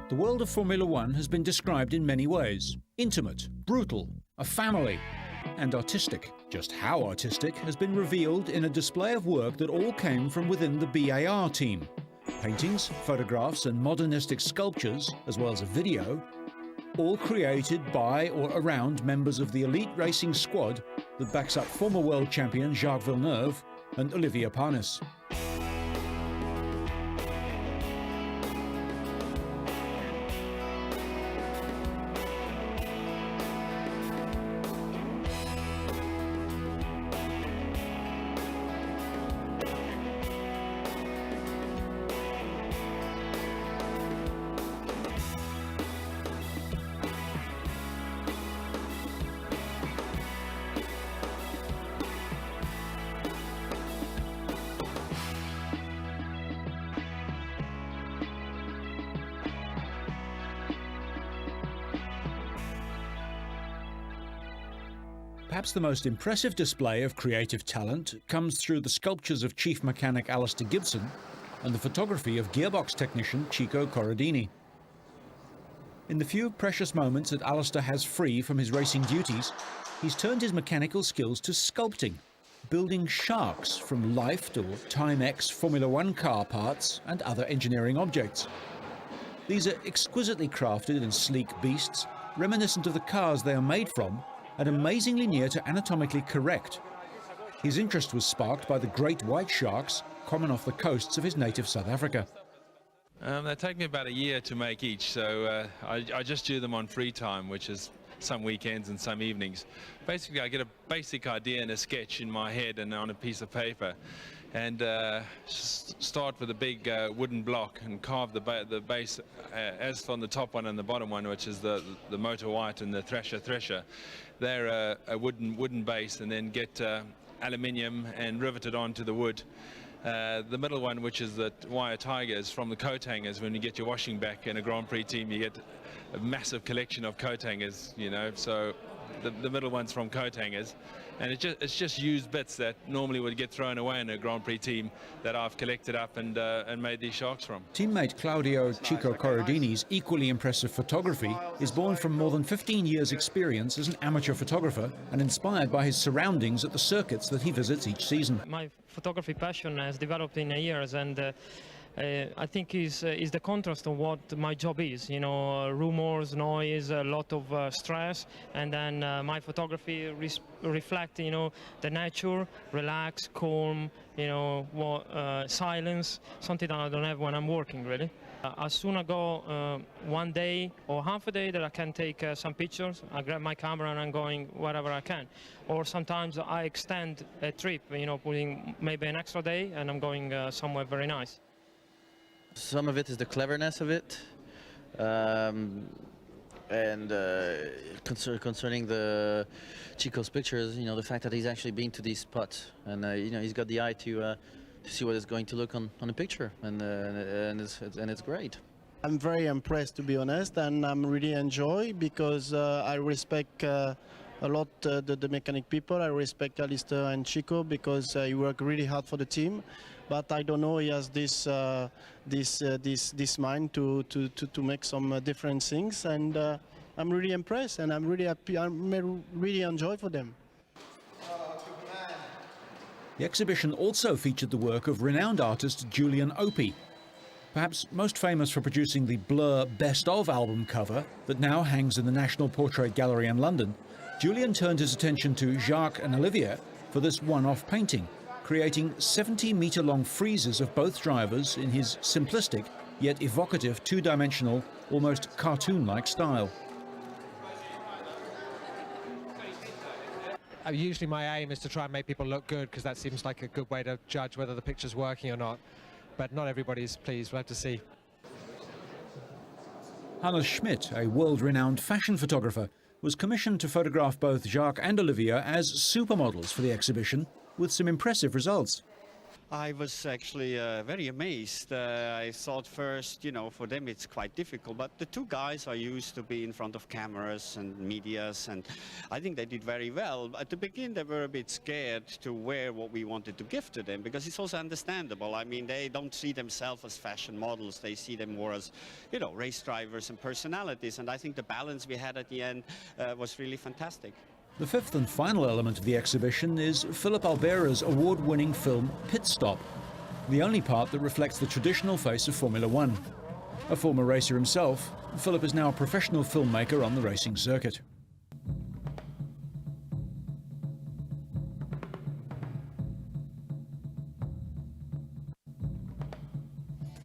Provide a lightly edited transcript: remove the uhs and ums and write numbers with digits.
The world of Formula One has been described in many ways: intimate, brutal, a family, and artistic. Just how artistic has been revealed in a display of work that all came from within the BAR team. Paintings, photographs and modernistic sculptures, as well as a video, all created by or around members of the elite racing squad that backs up former world champion Jacques Villeneuve and Olivier Panis. Perhaps the most impressive display of creative talent comes through the sculptures of chief mechanic Alistair Gibson and the photography of gearbox technician Chico Corradini. In the few precious moments that Alistair has free from his racing duties, he's turned his mechanical skills to sculpting, building sharks from Life or Timex Formula One car parts and other engineering objects. These are exquisitely crafted and sleek beasts, reminiscent of the cars they are made from, and amazingly near to anatomically correct. His interest was sparked by the great white sharks common off the coasts of his native South Africa. They take me about a year to make each, so I just do them on free time, which is some weekends and some evenings. Basically, I get a basic idea and a sketch in my head and on a piece of paper, and start with a big wooden block and carve the base as on the top one and the bottom one, which is the motor white and the thresher. They're a wooden base, and then get aluminium and riveted onto the wood. The middle one, which is the wire tigers from the coat hangers. When you get your washing back in a Grand Prix team, you get a massive collection of coat hangers, you know, so the middle one's from coat hangers, and it's just used bits that normally would get thrown away in a Grand Prix team that I've collected up and made these sharks from. Teammate Claudio Chico Corradini's equally impressive photography is born from more than 15 years' experience as an amateur photographer and inspired by his surroundings at the circuits that he visits each season. My photography passion has developed in the years, and I think is the contrast of what my job is. You know, rumors, noise, a lot of stress, and then my photography reflect, you know, the nature, relax, calm, you know, silence, something that I don't have when I'm working, really. As soon as I go one day or half a day that I can take some pictures, I grab my camera and I'm going wherever I can. Or sometimes I extend a trip, you know, putting maybe an extra day and I'm going somewhere very nice. Some of it is the cleverness of it, and concerning the Chico's pictures, you know, the fact that he's actually been to these spots, and you know, he's got the eye to see what it's going to look on a picture, and it's great. I'm very impressed, to be honest, and I'm really enjoy because I respect a lot the mechanic people. I respect Alistair and Chico because he work really hard for the team, but I don't know, he has this mind to make some different things, and I'm really impressed and I'm really happy. I'm really enjoy for them. The exhibition also featured the work of renowned artist Julian Opie, perhaps most famous for producing the Blur Best Of album cover that now hangs in the National Portrait Gallery in London. Julian turned his attention to Jacques and Olivier for this one-off painting, creating 70-meter-long friezes of both drivers in his simplistic yet evocative two-dimensional, almost cartoon-like style. Usually my aim is to try and make people look good, because that seems like a good way to judge whether the picture's working or not. But not everybody's pleased, we'll have to see. Hannes Schmidt, a world-renowned fashion photographer, was commissioned to photograph both Jacques and Olivier as supermodels for the exhibition, with some impressive results. I was actually very amazed. I thought first, you know, for them it's quite difficult, but the two guys are used to be in front of cameras and medias, and I think they did very well. At the beginning, they were a bit scared to wear what we wanted to give to them, because it's also understandable. I mean, they don't see themselves as fashion models. They see them more as, you know, race drivers and personalities, and I think the balance we had at the end was really fantastic. The fifth and final element of the exhibition is Philip Albera's award-winning film Pit Stop, the only part that reflects the traditional face of Formula One. A former racer himself, Philip is now a professional filmmaker on the racing circuit.